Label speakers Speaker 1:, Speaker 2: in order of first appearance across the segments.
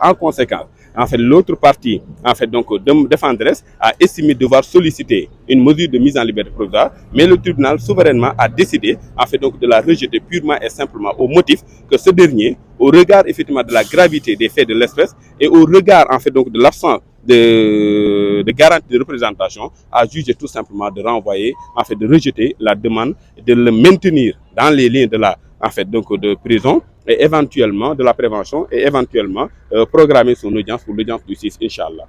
Speaker 1: En conséquence, en fait, l'autre partie, en fait, donc, défenderesse a estimé devoir solliciter une mesure de mise en liberté provisoire, mais le tribunal souverainement a décidé, en fait, donc, de la rejeter purement et simplement au motif que ce dernier, au regard effectivement de la gravité des faits de l'espèce et au regard, en fait, donc, de l'absence de garantie de représentation, a jugé tout simplement de renvoyer, en fait, de rejeter la demande, de le maintenir dans les lignes de la, en fait, donc, de prison, et éventuellement de la prévention et éventuellement programmer son audience pour l'audience du 6 Inch'Allah.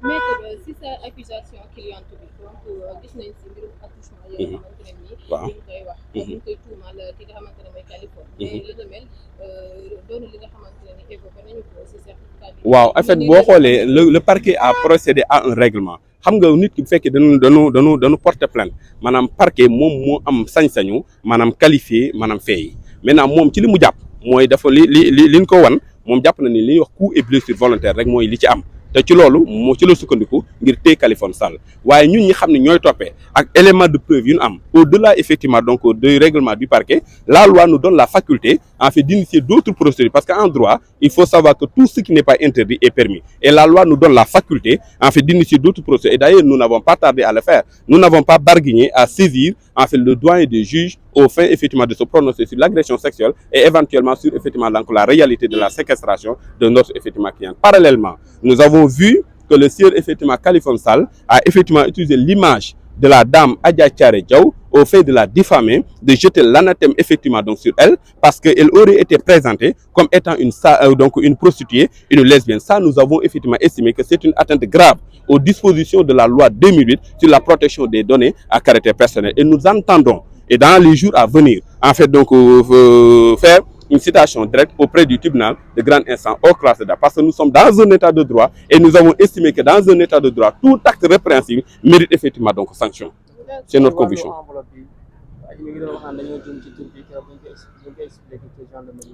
Speaker 2: Maître, si sa accusation cliente bi donc gis nañ si mbirum attouchement yoo xamante ne nii
Speaker 1: waaw
Speaker 2: ñu koy wax ñu koy tuumal ki nga xamante ne mooy Kaliphone mais li nga mel doonu li nga xamante ne ni évoqué nañu ko si certificat bi
Speaker 1: waaw en fait boo xoolee le parquet a procédé à un règlement xam nga nit ki bu fekkee dañu porter plainte maanaam parquet moom moo am sañ-sañu maanaam qualifié maanaam fee yi maintenant moom ci li mu jàpp mooy dafa liñ ko wan moom jàpp na ni li ñuy wax coup et blessure volontaire rek mooy li ci am te ci loolu moo ci la sukkandiku ngir téye Kaliphone Sall waaye ñun ñi xam ne ñooy toppee ak élément de preuve yu ñu am au-delà effectivement donc du règlement du parquet la loi nous donne la faculté en fait d'initier d'autres procédures parce qu'en droit il faut savoir que tout ce qui n'est pas interdit est permis et la loi nous donne la faculté en fait d'initier d'autres procédures et d'ailleurs nous n'avons pas tardé à le faire nous n'avons pas barguigné à saisir en fait le doyen des juges au fin effectivement de se prononcer sur l'agression sexuelle et éventuellement sur effectivement donc la réalité de la séquestration de notre effectivement client. Parallèlement, nous avons vu que le sieur effectivement Kaliphone Sall a effectivement utilisé l'image de la dame Adja Thiaré Diaw au fait de la diffamer, de jeter l'anathème effectivement donc sur elle parce qu'elle aurait été présentée comme étant une prostituée, une lesbienne. Ça, nous avons effectivement estimé que c'est une atteinte grave aux dispositions de la loi 2008 sur la protection des données à caractère personnel. Et nous entendons et dans les jours à venir, en fait, donc, faire une citation directe auprès du tribunal de grande instance hors classe d'État. Parce que nous sommes dans un état de droit et nous avons estimé que dans un état de droit, tout acte répréhensible mérite effectivement donc sanction. C'est notre conviction.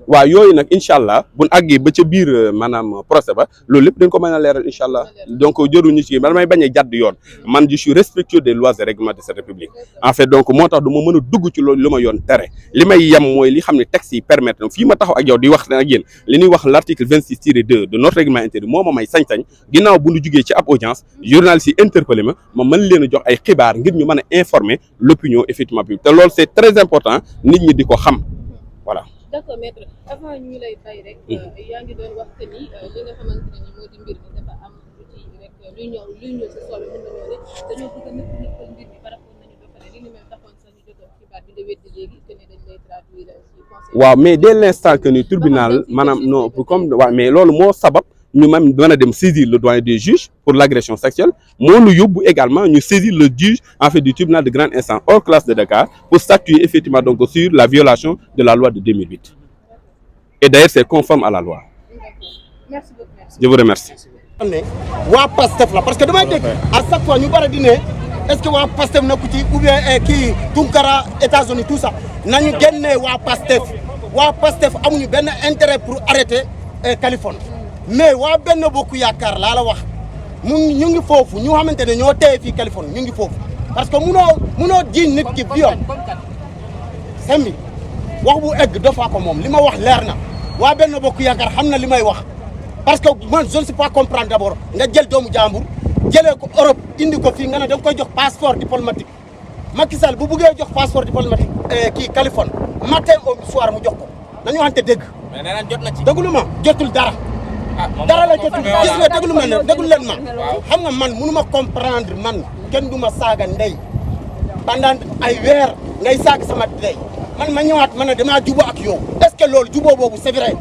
Speaker 1: waaw yooyu nag incha allah buñ àggee ba ca biir maanaam procès ba loolu lépp dañ ko mën a leeral incha allah donc jëruñu ci man may bañ a jàdd yoon man je suis respectueux des lois et règlements de cette république en fait donc moo tax du ma mën a dugg ci loolu lu ma yoon tere li may yem mooy li xam ne texte yi permettre na fii ma taxaw ak yow di wax ak yéen li ñuy wax l'article 26-2 de notre règlement intérieur moo ma may sañ-sañ ginnaaw bu ñu jugee ci ab audience journaliste yi interpellé ma mën leen a jox ay xibaar ngir ñu mën a informer l'opinion effectivement publique te loolu c'est très important nit ñi di ko xam voilà.
Speaker 2: D'accord maître avant ñu lay bàyyi rek yaa ngi doon wax que ni li nga xamante ne ni moo di mbir mi dafa am lu ci rek luy ñëw si sol bi mën nañoo ne dañoo bëgg a nëpp mbir mi par rapport nañu doxale li ni mel taxoon sax ñu jotoon xibaar bi da weddi léegi que ne dañ lay traduire ci conseil.
Speaker 1: waaw mais dès l'instant que ni tribunal maanaam non comme waaw mais loolu moo sabab ñu même mën a dem saisir le doyen des juges pour l'agression sexuelle moo ñu yóbbu également ñu saisir le juge en fait du tribunal de grande instance hors classe de Dakar pour statuer effectivement donc sur la violation de la loi de 2008 et d'ailleurs c'est conforme à la loi.
Speaker 2: Merci beaucoup.
Speaker 1: Je vous remercie.
Speaker 3: waa Pastef la parce que damay dégg à chaque fois ñu bari di ne est-ce que waa Pastef nekku ci ou bien kii Tunkara États-Unis tout ça nañu génnee waa Pastef amuñu benn intérêt pour arrêter Kaliphone mais waa benn bokk yaakaar laa la wax ñu ngi foofu ñu xamante ne ñoo téye fii Kaliphone ñu ngi foofu parce que munoo jiiñ nit ki viol sembi wax bu egg dafa ko moom li ma wax leer na waa benn bokk yaakaar xam na li may wax parce que man je ne sais pas comprendre d'abord nga jël doomu jàmbur jëlee ko Europe indi ko fii nga ne da nga koy jox passeport diplomatique Macky Sall bu buggee jox passeport diplomatique kii Kaliphone matin au soir mu jox ko dañu waxante dégg.
Speaker 4: mais nee nañ jot na ci.
Speaker 3: déglu ma jotul dara. dara la jotul gis nga déglu ma ne déglu leen ma. xam nga man mënu ma comprendre man kenn du ma saaga ndey pendant ay weer ngay saaga sama ndey man ma ñëwaat ma ne damaa jubóo ak yow est-ce que loolu jubóo boobu c'est vrai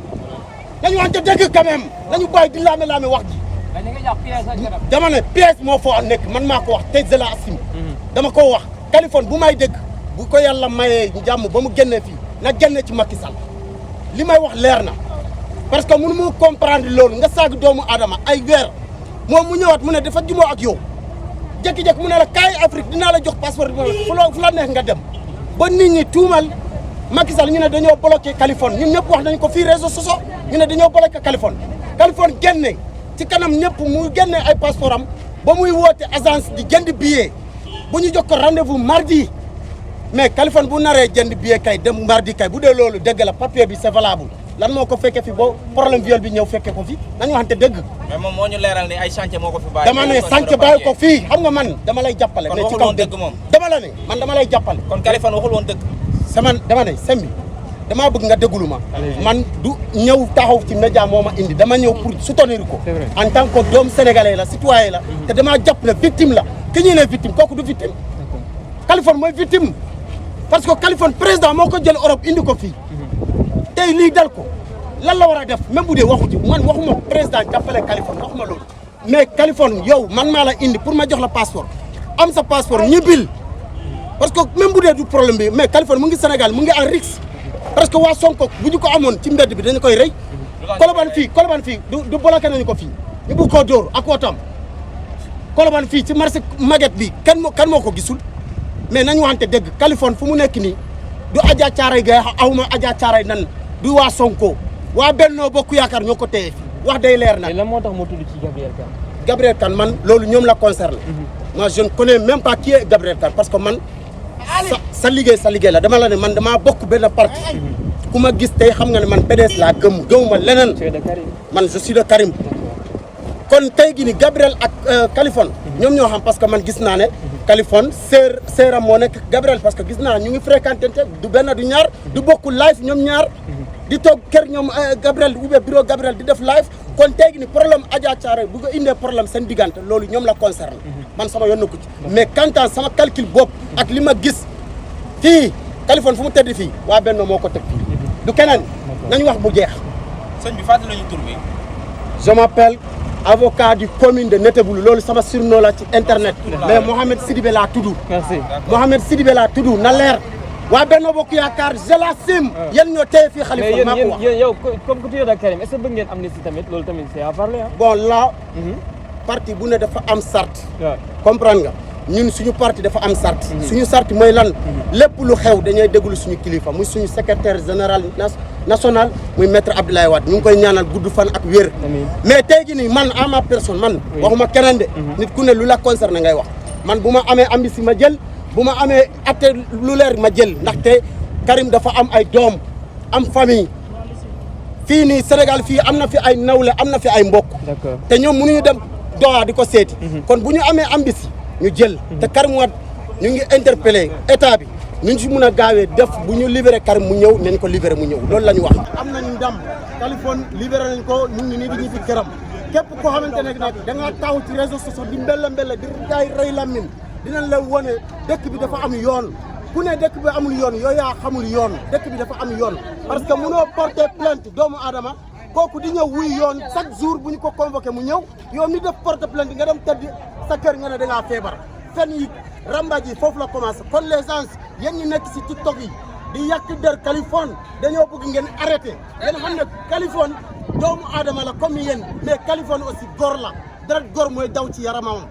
Speaker 3: dañu waxante dégg quand même nañu bàyyi di laame wax ji. dama ne pièce moo foo nekk man maa ko wax tey de la asim dama ko wax Kaliphone bu may dégg bu ko yàlla mayee jàmm ba mu génnee fii na génne ci Macky Sall li may wax leer na parce que mënu mu comprendre loolu nga saag doomu Adama ay weer moom mu ñëwaat mu ne dafa jumoo ak yow jékki-jékki mu ne la kaay Afrique dinaa la jox passeport fu la neex nga dem ba nit ñi tuumal Macky Sall ñu ne dañoo bloqué Kaliphone ñun ñëpp wax nañ ko fii réseaux sociaux ñu ne dañoo bloqué Kaliphone génne ci kanam ñëpp mu génne ay passeport am ba muy woote agence di jënd billet bu ñu jox ko rendez-vous mardi mais Kaliphone bu naree jënd billet kay dem mardi kay bu dee loolu dëgg la papier bi c'est valable lan moo ko fekkee fi boo problème viol bi ñëw fekkee ko fi nañu waxante dëgg.
Speaker 4: mais moom moo ñu leeral ni ay chantier moo ko fi bàyyi.
Speaker 3: dama ne chantier bàyyi ko fii xam nga man dama lay jàppale.
Speaker 4: kon
Speaker 3: ne ci
Speaker 4: waxul
Speaker 3: kaw
Speaker 4: woon dëgg moom.
Speaker 3: dama la ne man dama lay jàppale.
Speaker 4: kon Kaliphone waxul woon dëgg.
Speaker 3: sama dama ne Sembi damaa bëgg nga déglu ma. man du ñëw taxaw ci média moo ma indi dama ñëw pour soutenir ko. en tant que doomu sénégalais la citoyen la. te damaa jàpp ne victime la ki ñuy ne victime kooku du victime. Kaliphone mooy victime parce que Kaliphone président moo ko jël Europe indi ko fii. tey lii dal ko lan la war a def même bu dee waxu ci man waxuma président jàppale Kaliphone waxuma loolu. mais Kaliphone yow man maa la indi pour ma jox la passeport am sa passeport ñibbil parce que même bu dee du problème bi mais Kaliphone mu ngi Sénégal mu ngi en risque. parce que waa Sonko bu ñu ko amoon ci mbedd bi dañu koy rey. Colobane fii du bloqué nañu ko fii ñu bëgg koo dóor ak wotam Colobane fii ci marché Maguette bi kan moo ko gisul mais nañu waxante dëgg Kaliphone fu mu nekk nii du Adja Thiaray Gaye awma Adja Thiaray nan du waa Sonko waa Benno Bokk Yaakaar ñoo ko téye fii wax day leer nag.
Speaker 5: mais lan moo tax moo tudd ci Gabriel Kane.
Speaker 3: Gabriel Kane man loolu ñoom la concerne. moi je ne connais même pas qui est Gabriel Kane parce que man sa liggéey la dama la ne man damaa bokk benn parti. ku ma gis tey xam nga ne man PDS laa gëmuma leneen. man je suis de Karim. kon tey gi ni Gabriel ak Kaliphone ñoom ñoo xam parce que man gis naa ne Kaliphone seeram moo nekk Gabriel parce que gis naa ñu ngi fréquenté du benn du ñaar du bokk live ñoom ñaar di toog kër ñoom Gabriel oubien bureau Gabriel di def live kon tey gi ni problème Adja Thiaray bu ko indee problème seen diggante loolu ñoom la concerne man sama yoon na ko ci mais quant à sama calcul bopp ak li ma gis fii Kaliphone fu mu tëdd fii waa Benno moo ko teg fii du keneen nañu wax bu jeex.
Speaker 4: sëñ bi fàttali nañu tur bi.
Speaker 3: je m'appelle avocat du commune de Neteboulou loolu sama surnom la ci internet. mais Mohamed Sidibé laa tudd.
Speaker 5: merci
Speaker 3: Mohamed Sidibé laa tudd na leer. waa Benno Bokk Yaakaar je l'assume. yéen ñoo téye fii Khalifa maa ko wax
Speaker 5: mais yow comme que tu es de Karim est-ce que bëgg ngeen amnistie tamit loolu tamit c'est à parler ah.
Speaker 3: bon là. parti bu ne dafa am sart. comprendre nga ñun suñu parti dafa am sart. suñu sart mooy lan. lépp lu xew dañuy déglu suñu kilifa muy suñu secrétaire général national muy maître Abdoulaye Wade ñu ngi koy ñaanal gudd fan ak wér. mais tey jii nii man à ma personne man. waxuma keneen de. nit ku ne lu la concerné ngay wax. man bu ma amee ambition ma jël bu ma amee atte lu leer ma jël ndaxte Karim dafa am ay doom am famille fii nii Sénégal fii am na fi ay nawle am na fi ay mbokk. te ñoom mënuñu dem Doha di ko seeti. kon bu ñu amee ambition ñu jël. te Karim Wade ñu ngi interpellé état bi. ñu si mun a gaawee def bu ñu libéré Karim mu ñëw nañ ko libéré mu ñëw loolu la ñu wax. am nañu ndam Kaliphone libéré nañ ko ñu ngi nii di ñibbi këram képp koo xamante ne nag da nga taw ci réseaux sociaux di mbelle di jaay rey lamine dinañ la wane dëkk bi dafa am yoon ku ne dëkk bi amul yoon yooyu yaa xamul yoon dëkk bi dafa am yoon. parce que mënoo porter plainte doomu aadama kooku di ñëw wuy yoon chaque jour bu ñu ko convoqué mu ñëw yow mi def porter plainte nga dem tëdd sa kër nga ne da ngaa feebar fen yi rambaaj yi foofu la commencé kon les gens yéen ñi nekk si TikTok yi di yàq der Kaliphone dañoo bëgg ngeen arrêté ngeen xam ne Kaliphone doomu aadama la comme yéen mais Kaliphone aussi góor la deret góor mooy daw ci yaramam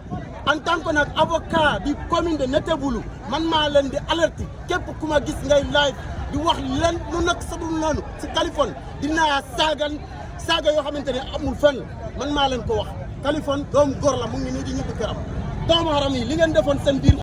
Speaker 3: en tant que nag avocat du commune de Neteboulou man maa leen di alerter képp ku ma gis ngay live di wax leen lu nag sabul noonu si Kaliphone dinaa saaga yoo xamante ne amul fenn man maa leen ko wax Kaliphone doomu góor la mu ngi nii di ñibbi këram doomu haram yi li ngeen defoon seen biir